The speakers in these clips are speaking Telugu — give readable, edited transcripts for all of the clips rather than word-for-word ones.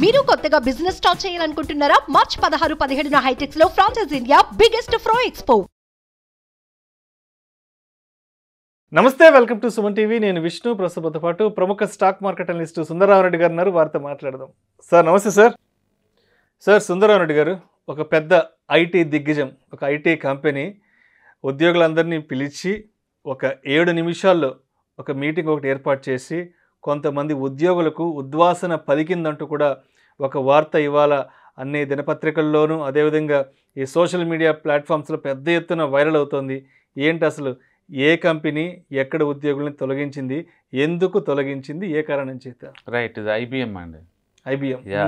మీరు కొత్తగా బిజినెస్ స్టార్ట్ చేయాలనుకుంటున్నారా? మార్చ్ 16, 17 హైటెక్స్ లో ఫ్రాన్సెస్ ఇండియా బిగ్గెస్ట్ ఫ్రో ఎక్స్పో. నమస్తే, వెల్కమ్ టు సుమన్ టీవీ. నేను విష్ణు. ప్రస్తుతంతో పాటు ప్రముఖ స్టాక్ మార్కెట్ అనలిస్ట్ సుందరరామరెడ్డి గారు ఉన్నారు. వారితో మాట్లాడదాం. సార్ నమస్తే. సార్ సుందరరామరెడ్డి గారు, ఒక పెద్ద ఐటీ దిగ్గజం, ఒక ఐటీ కంపెనీ ఉద్యోగులందరినీ పిలిచి ఒక 7 నిమిషాల్లో ఒక మీటింగ్ ఒకటి ఏర్పాటు చేసి కొంతమంది ఉద్యోగులకు ఉద్వాసన పలికిందంటూ కూడా ఒక వార్త ఇవాళ అన్ని దినపత్రికల్లోనూ అదేవిధంగా ఈ సోషల్ మీడియా ప్లాట్ఫామ్స్లో పెద్ద ఎత్తున వైరల్ అవుతుంది. ఏంటి అసలు ఏ కంపెనీ ఎక్కడ ఉద్యోగుల్ని తొలగించింది, ఎందుకు తొలగించింది, ఏ కారణం చేత? రైట్, ఇది ఐబిఎం అండి.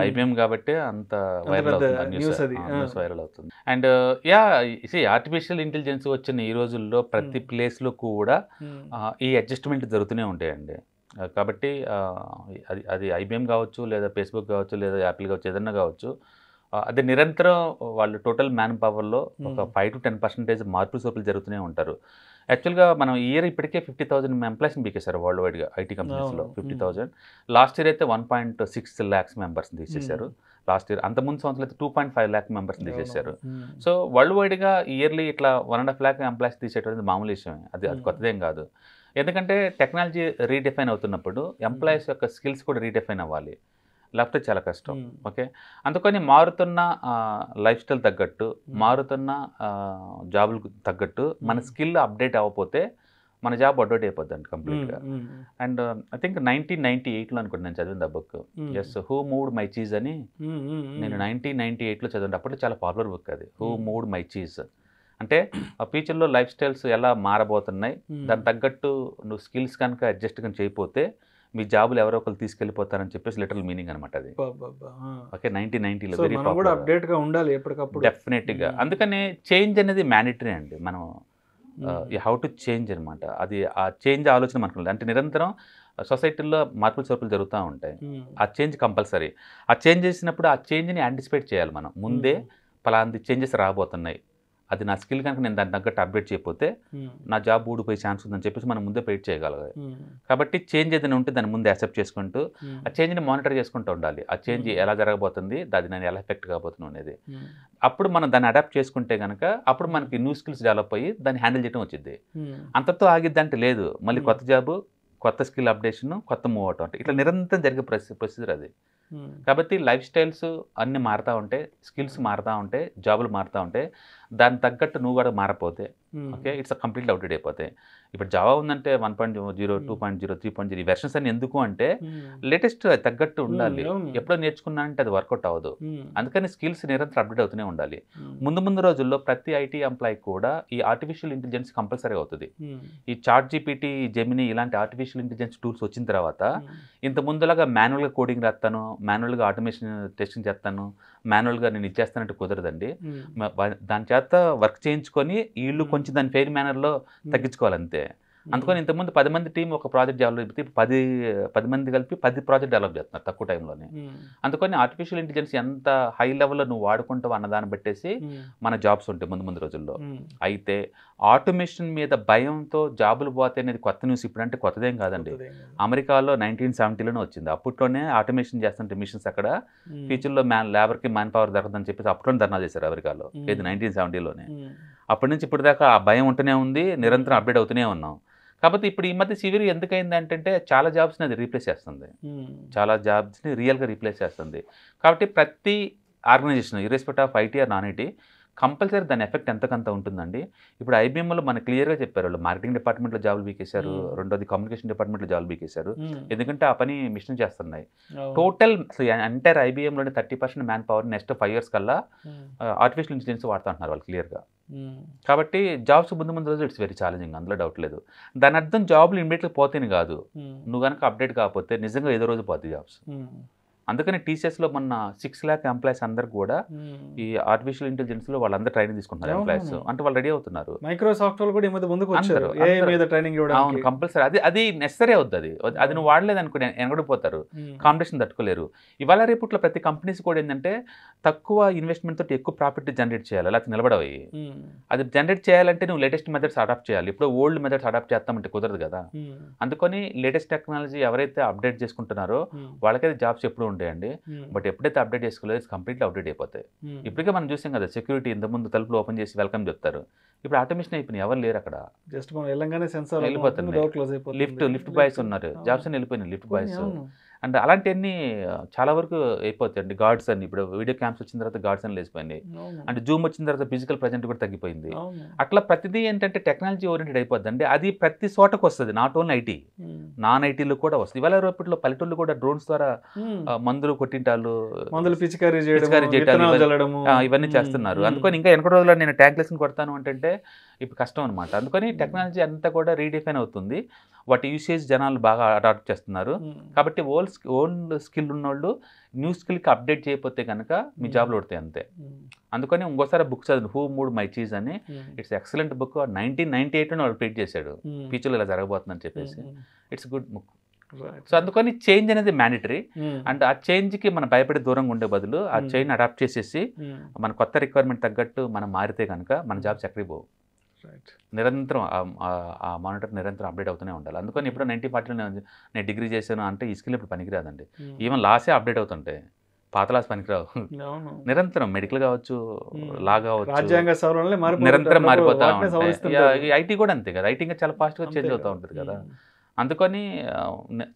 ఐబిఎం కాబట్టి అంత వైరల్ అవుతుంది. అండ్ ఆర్టిఫిషియల్ ఇంటెలిజెన్స్ వచ్చిన ఈ రోజుల్లో ప్రతి ప్లేస్లో కూడా ఈ అడ్జస్ట్మెంట్ జరుగుతూనే ఉంటాయండి. కాబట్టి అది ఐబిఎం కావచ్చు, లేదా ఫేస్బుక్ కావచ్చు, లేదా యాపిల్ కావచ్చు, ఏదన్నా కావచ్చు, అది నిరంతరం వాళ్ళు టోటల్ మ్యాన్ పవర్లో ఒక 5 to 10% మార్పులు సోపులు జరుగుతూనే ఉంటారు. యాక్చువల్గా మనం ఇయర్ ఇప్పటికే 50,000 ఎంప్లాయీస్ని పీకేశారు వరల్డ్ వైడ్గా ఐటీ కంపెనీస్లో. 50,000. లాస్ట్ ఇయర్ అయితే 1.6 lakhs మెంబర్స్ని తీసేశారు. లాస్ట్ ఇయర్ అంతకుముందు సంవత్సరం అయితే 2.5 lakh మెంబర్స్ని తీసేశారు. సో వరల్డ్ వైడ్గా ఇయర్లీ ఇట్లా 1.5 lakh ఎంప్లాయీస్ తీసేటది మామూలు విషయమే. అది కొత్తదేం కాదు. ఎందుకంటే టెక్నాలజీ రీడిఫైన్ అవుతున్నప్పుడు ఎంప్లాయీస్ యొక్క స్కిల్స్ కూడా రీడిఫైన్ అవ్వాలి, లేకపోతే చాలా కష్టం. ఓకే, అందుకని మారుతున్న లైఫ్ స్టైల్ తగ్గట్టు, మారుతున్న జాబులకు తగ్గట్టు మన స్కిల్ అప్డేట్ అవ్వకపోతే మన జాబ్ అడ్వర్ట్ అయిపోద్దండి కంప్లీట్గా. అండ్ ఐ థింక్ 1998లో అనుకుంటున్నాను నేను చదివింది ఆ book. Yes, who moved my cheese అని. నేను 1998లో చదివింది. అప్పట్లో చాలా పాపులర్ బుక్ అది, హూ మూవ్డ్ మై చీజ్. అంటే ఆ ఫ్యూచర్లో లైఫ్ స్టైల్స్ ఎలా మారబోతున్నాయి, దానికి తగ్గట్టు నువ్వు స్కిల్స్ కనుక అడ్జస్ట్ కనుక చేయకపోతే మీ జాబులు ఎవరో ఒకరు తీసుకెళ్ళిపోతారని చెప్పేసి లిటరల్ మీనింగ్ అనమాట అది. ఓకే, 1990లో వెరీ పాపులర్. డెఫినెట్గా. అందుకని చేంజ్ అనేది మ్యాండేటరీ అండి. మనం హౌ టు చేంజ్ అనమాట. అది ఆ చేంజ్ ఆలోచన మనకు అంటే నిరంతరం సొసైటీలో మార్పులు సోర్పులు జరుగుతూ ఉంటాయి. ఆ చేంజ్ కంపల్సరీ. ఆ చేంజ్ చేసినప్పుడు ఆ చేంజ్ని యాంటిసిపేట్ చేయాలి మనం ముందే. పలాంటి చేంజెస్ రాబోతున్నాయి, అది నా స్కిల్ కనుక నేను దాన్ని తగ్గట్టు అప్డేట్ చేయకపోతే నా జాబ్ ఊడిపోయే ఛాన్స్ ఉందని చెప్పేసి మనం ముందే ప్రేట్ చేయగలగాలి. కాబట్టి చేంజ్ ఏదైనా ఉంటే దాన్ని ముందే యాక్సెప్ట్ చేసుకుంటూ ఆ చేంజ్ని మానిటర్ చేసుకుంటూ ఉండాలి. ఆ చేంజ్ ఎలా జరగబోతుంది, అది నేను ఎలా ఎఫెక్ట్ కాబోతున్నాను అనేది. అప్పుడు మనం దాన్ని అడాప్ట్ చేసుకుంటే కనుక అప్పుడు మనకి న్యూ స్కిల్స్ డెవలప్ అయ్యి దాన్ని హ్యాండిల్ చేయడం వచ్చింది. అంతతో ఆగిద్దంటే లేదు, మళ్ళీ కొత్త జాబు, కొత్త స్కిల్ అప్డేషన్, కొత్త మూవ్ అవటం, అంటే ఇట్లా నిరంతరం జరిగే ప్రొసీజర్ అది. కాబట్టి లైఫ్ స్టైల్స్ అన్నీ మారుతూ ఉంటాయి, స్కిల్స్ మారుతూ ఉంటాయి, జాబులు మారుతూ ఉంటాయి. దాని తగ్గట్టు నువ్వు కూడా మారపోతే ఓకే ఇట్స్ కంప్లీట్లీ అవుట్డేట్ అయిపోతాయి. ఇప్పుడు జావా ఉందంటే 1.0, 2.0, 3.0 ఈ వెర్షన్స్ అని ఎందుకు అంటే లేటెస్ట్ తగ్గట్టు ఉండాలి. ఎప్పుడో నేర్చుకున్నా అంటే అది వర్కౌట్ అవ్వదు. అందుకని స్కిల్స్ నిరంతరం అప్డేట్ అవుతూనే ఉండాలి. ముందు రోజుల్లో ప్రతి ఐటీ ఎంప్లాయీ కూడా ఈ ఆర్టిఫిషియల్ ఇంటెలిజెన్స్ కంపల్సరీ అవుతుంది. ఈ చాట్ జీపీటీ, జెమినీ ఇలాంటి ఆర్టిఫిషియల్ ఇంటెలిజెన్స్ టూల్స్ వచ్చిన తర్వాత ఇంత ముందులాగా మాన్యువల్గా కోడింగ్ రాస్తాను, మాన్యువల్గా ఆటోమేషన్ టెస్టింగ్ చేస్తాను, మాన్యువల్గా నేను ఇచ్చేస్తానంటే కుదరదండి. దాని చేత వర్క్ చేయించుకొని వీళ్ళు కొంచెం దాని ఫెయిర్ మేనర్లో తగ్గించుకోవాలి అంతే. అందుకని ఇంతకుముందు 10 మంది టీం ఒక ప్రాజెక్ట్ డెవలప్ అయితే 10 మంది కలిపి 10 ప్రాజెక్ట్ డెవలప్ చేస్తున్నారు తక్కువ టైంలోనే. అందుకని ఆర్టిఫిషియల్ ఇంటెలిజెన్స్ ఎంత హై లెవెల్లో నువ్వు వాడుకుంటావు అన్నదాన్ని బట్టేసి మన జాబ్స్ ఉంటాయి ముందు రోజుల్లో. అయితే ఆటోమేషన్ మీద భయంతో జాబులు పోతే అనేది కొత్త న్యూస్. ఇప్పుడు అంటే కొత్తదేం కాదండి. అమెరికాలో 1970లోనే వచ్చింది. అప్పట్లోనే ఆటోమేషన్ చేస్తుంటే మిషన్స్ అక్కడ ఫ్యూచర్లో లేబర్కి మ్యాన్ పవర్ దొరకదని చెప్పేసి అప్పట్లోనే ధర్నా చేశారు అమెరికాలో. ఇది 1970లోనే. అప్పటి నుంచి ఇప్పుడు దాకా ఆ భయం ఉంటూనే ఉంది, నిరంతరం అప్డేట్ అవుతూనే ఉన్నాం. కాబట్టి ఇప్పుడు ఈ మధ్య సివియర్ ఎందుకైంది అంటే చాలా జాబ్స్ని అది రీప్లేస్ చేస్తుంది, చాలా జాబ్స్ని రియల్గా రీప్లేస్ చేస్తుంది. కాబట్టి ప్రతి organization irrespective of IT or non IT compulsory దాని ఎఫెక్ట్ ఎంతకంత ఉంటుందండి. ఇప్పుడు ఐబీఎంలో మనకు క్లియర్గా చెప్పారు, వాళ్ళు మార్కెటింగ్ డిపార్ట్మెంట్లో జాబులు బీకేశారు, రెండోది కమ్యూనికేషన్ డిపార్ట్మెంట్లో జాబులు బీకేశారు. ఎందుకంటే ఆ పని మిషన్ చేస్తున్నాయి. టోటల్ ఎంటైర్ ఐబీఎంలోనే 30% మ్యాన్ పవర్ నెక్స్ట్ 5 years కల్లా ఆర్టిఫిషియల్ ఇంటెలిజెన్స్ వాడుతుంటున్నారు వాళ్ళు క్లియర్గా. కాబట్టి జాబ్స్ ముందు రోజు ఇట్స్ వెరీ ఛాలెంజింగ్, అందులో డౌట్ లేదు. దాని అర్థం జాబ్లు ఇమీడియట్గా పోతేనే కాదు, నువ్వు కనుక అప్డేట్ కాకపోతే నిజంగా ఏదో రోజు పోతుంది జాబ్స్. అందుకని టీసీఎస్లో మొన్న 6 lakh ఎంప్లాయీస్ అందరు కూడా ఈ ఆర్టిఫిషియల్ ఇంటెలిజెన్స్లో వాళ్ళందరూ ట్రైనింగ్ తీసుకుంటున్నారు. ఎంప్లాయీస్ అంటే వాళ్ళు రెడీ అవుతున్నారు. మైక్రోసాఫ్ట్ వాళ్ళు కూడా ఈ మధ్య ముందుకు వచ్చారు ట్రైనింగ్ ఇవ్వడానికి. అవును, కంపల్సరీ. అది నెసరీ అవుతుంది. అది నువ్వు వాడలేదు అనుకుని ఎనగడిపోతారు, కాంపిటీషన్ తట్టుకోలేరు. ఇవాళ రేపట్లో ప్రతి కంపెనీస్ కూడా ఏంటంటే తక్కువ ఇన్వెస్ట్మెంట్ తోటి ఎక్కువ ప్రాఫిట్ జనరేట్ చేయాలి, లేకపోతే నిలబడవి. అది జనరేట్ చేయాలంటే నువ్వు లేటెస్ట్ మెథడ్స్ అడాప్ట్ చేయాలి. ఇప్పుడు ఓల్డ్ మెథడ్స్ అడాప్ట్ చేస్తామంటే కుదరదు కదా. అందుకని లేటెస్ట్ టెక్నాలజీ ఎవరైతే అప్డేట్ చేసుకుంటున్నారో వాళ్ళకైతే జాబ్స్ ఎప్పుడు ఉంటాయండి, బట్ ఎప్పుడైతే అప్డేట్ చేసుకోలేదు కంప్లీట్లీ అప్డేట్ అయిపోతాయి. ఇప్పటికే మనం చూసాం కదా, సెక్యూరిటీ ఇంతకుముందు తలుపులు ఓపెన్ చేసి వెల్కమ్ చెప్తారు, ఇప్పుడు ఆటోమేషన్ అయిపోయినాయి, ఎవరు లేరు అక్కడ, జస్ట్ మనం వెళ్ళంగానే సెన్సార్ వెళ్ళిపోతుంది. డోర్ క్లోజ్ అయిపోతుంది. లిఫ్ట్ బాయ్స్ ఉన్నారు, జాబ్స్ అని వెళ్ళిపోయినాయి లిఫ్ట్ బాయ్స్. అండ్ అలాంటివన్నీ చాలా వరకు అయిపోతాయండి. గార్డ్స్ అని ఇప్పుడు వీడియో క్యామ్స్ వచ్చిన తర్వాత గార్డ్స్ అని లేసిపోయినాయి, అంటే జూమ్ వచ్చిన తర్వాత ఫిజికల్ ప్రజెంట్ కూడా తగ్గిపోయింది. అట్లా ప్రతిదీ ఏంటంటే టెక్నాలజీ ఓరియంటెడ్ అయిపోద్ది అండి. అది ప్రతి చోటకు వస్తుంది, నాట్ ఓన్లీ ఐటీ, నాన్ ఐటీలో కూడా వస్తుంది. ఇవాళ రేపట్లో పల్లెటూళ్ళు కూడా డ్రోన్స్ ద్వారా మందులు కొట్టింటాళ్ళు, మందులు పిచికారీ చేయడం, ఇవన్నీ చేస్తున్నారు. అందుకని ఇంకా వెనక రోజుల్లో నేను ట్యాంక్లెస్ కొడతాను అంటే ఇప్పుడు కష్టం అనమాట. అందుకని టెక్నాలజీ అంతా కూడా రీడిఫైన్ అవుతుంది, వాటి యూసేజ్ జనాలు బాగా అడాప్ట్ చేస్తున్నారు. కాబట్టి ఓల్డ్ స్కిల్ ఉన్నోళ్ళు న్యూ స్కిల్కి అప్డేట్ చేయకపోతే కనుక మీ జాబ్లు పడతాయి అంతే. అందుకని ఇంకోసారి బుక్ చదివి హూ మూడ్ మై చీజ్ అని, ఇట్స్ ఎక్సలెంట్ బుక్. 1998 వాళ్ళు ప్రింట్ చేశాడు, ఫ్యూచర్లో ఇలా జరగబోతుందని చెప్పేసి. It's good book. సో అందుకని చేంజ్ అనేది మ్యాండేటరీ. అండ్ ఆ చేంజ్కి మనం భయపడి దూరంగా ఉండే బదులు ఆ చేంజ్ అడాప్ట్ చేసేసి మన కొత్త రిక్వైర్మెంట్ తగ్గట్టు మనం మారితే కనుక మన జాబ్స్ ఎక్కడికి పోవు. నిరంతరం ఆ మానిటర్ నిరంతరం అప్డేట్ అవుతూనే ఉండాలి. అందుకని ఇప్పుడు 1940లో నేను డిగ్రీ చేశాను అంటే ఈ స్కిల్ ఇప్పుడు పనికిరాదండి. ఈవెన్ లాసే అప్డేట్ అవుతుంటాయి, పాత లాస్ పనికిరావు. నిరంతరం మెడికల్ కావచ్చు, లా కావచ్చు, నిరంతరం మారిపోతా ఉంటాయి. ఐటీ కూడా అంతే కదా, ఐటీ ఇంకా చాలా ఫాస్ట్గా చేంజ్ అవుతూ ఉంటుంది కదా. అందుకని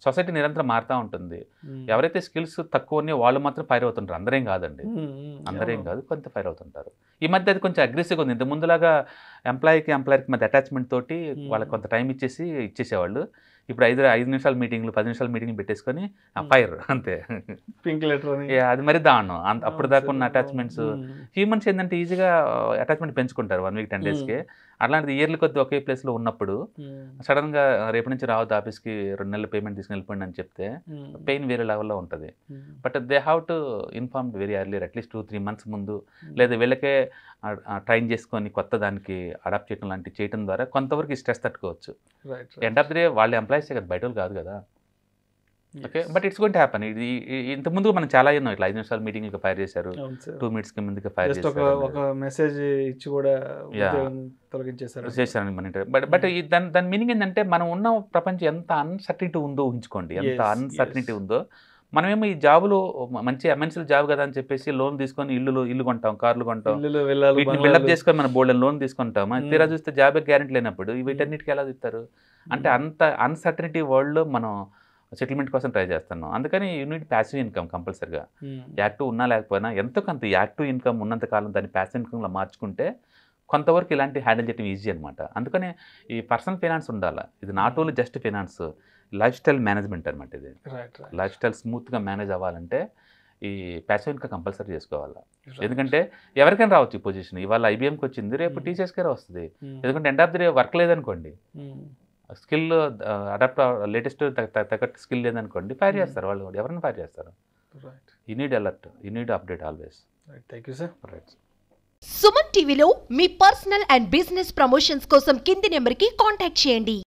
సొసైటీ నిరంతరం మారుతూ ఉంటుంది. ఎవరైతే స్కిల్స్ తక్కువ ఉన్నాయో వాళ్ళు మాత్రం ఫైర్ అవుతుంటారు, అందరేం కాదండి, అందరేం కాదు, కొంత ఫైర్ అవుతుంటారు. ఈ మధ్య అది కొంచెం అగ్రెసివ్గా ఉంది. ఇంత ముందులాగా ఎంప్లాయీకి మధ్య అటాచ్మెంట్ తోటి వాళ్ళకి కొంత టైం ఇచ్చేసేవాళ్ళు. ఇప్పుడు 5 నిమిషాల మీటింగ్లు 10 నిమిషాల మీటింగ్లు పెట్టేసుకొని ఫైర్ అంతే. అది మరి దారుణం. అప్పుడు దాకా ఉన్న అటాచ్మెంట్స్, హ్యూమన్స్ ఏంటంటే ఈజీగా అటాచ్మెంట్ పెంచుకుంటారు 1 వీక్ 10 డేస్కి. అట్లాంటిది ఇయర్లీ కొద్ది ఒకే ప్లేస్లో ఉన్నప్పుడు సడన్గా రేపు నుంచి రావద్దు ఆఫీస్కి, 2 నెలల పేమెంట్ తీసుకుని వెళ్ళిపోండి అని చెప్తే పెయిన్ వేరే లెవెల్లో ఉంటుంది. But they have to inform very earlier, at least 2-3 months ముందు, లేదా వీళ్ళకే ట్రైన్ చేసుకొని కొత్త దానికి అడాప్ట్ చేయడం లాంటివి చేయడం ద్వారా కొంతవరకు స్ట్రెస్ తట్టుకోవచ్చు. ఎండ్ ఆఫ్ ది డే వాళ్ళ ఎంప్లాయీసే కదా, బయట వాళ్ళు కాదు కదా. Okay, but it's going to happen. ఇది ఇంతకుముందు మనం చాలా ఎన్నో ఇట్లా 5 నిమిషాల మీటింగ్కి ఫైర్ చేశారు, 2 minutesకి ముందుగా ఫైర్ చేశారు, ఒక మెసేజ్ ఇచ్చి కూడా చేశారని మన. బట్ దాని మీనింగ్ ఏంటంటే మనం ఉన్న ప్రపంచం ఎంత అన్సర్టనిటీ ఉందో ఊహించుకోండి, ఎంత అన్సర్టనిటీ ఉందో. మనమేమో ఈ జాబులు మంచి ఎంఎన్సీల జాబ్ కదా అని చెప్పేసి లోన్ తీసుకొని ఇల్లు కొంటాం, కార్లు కొంటాం, వీటిని బిల్డప్ చేసుకొని మన బోల్డ్ లోన్ తీసుకుంటాం. తీరా చూస్తే జాబ్ గ్యారెంటీ లేనప్పుడు వీటన్నిటికీ ఎలా ఇస్తారు అంటే అంత అన్సర్టనిటీ వరల్డ్లో మనం సెటిల్మెంట్ కోసం ట్రై చేస్తున్నాం. అందుకని యూనిట్ ప్యాసివ్ ఇన్కమ్ కంపల్సరిగా, యాక్టివ్ ఉన్నా లేకపోయినా ఎంతో కొంత యాక్టివ్ ఇన్కమ్ ఉన్నంత కాలం దాన్ని ప్యాసివ్ ఇన్కమ్లో మార్చుకుంటే కొంతవరకు ఇలాంటి హ్యాండిల్ చేయడం ఈజీ అనమాట. అందుకని ఈ పర్సనల్ ఫైనాన్స్ ఉండాలి. ఇది not only just finance, life style management అనమాట. ఇది లైఫ్ స్టైల్ స్మూత్గా మేనేజ్ అవ్వాలంటే ఈ ప్యాసివ్ ఇన్కమ్ కంపల్సరీ చేసుకోవాలి. ఎందుకంటే ఎవరికైనా రావచ్చు ఈ పొజిషన్. ఇవాళ ఐబీఎంకి వచ్చింది, రేపు టీచర్స్కే వస్తుంది. ఎందుకంటే end of the day work లేదనుకోండి, స్కిల్ అడాప్ట్ లేటెస్ట్ తగ్గట్టు స్కిల్ లేదనుకోండి, ఫైర్ చేస్తారు వాళ్ళు, ఎవరైనా ఫైర్ చేస్తారు. You need alert, you need update always. Thank you sir. Right. Suman టీవీలో మీ పర్సనల్ అండ్ బిజినెస్ ప్రమోషన్స్ కోసం కింది నెంబర్కి కాంటాక్ట్ చేయండి.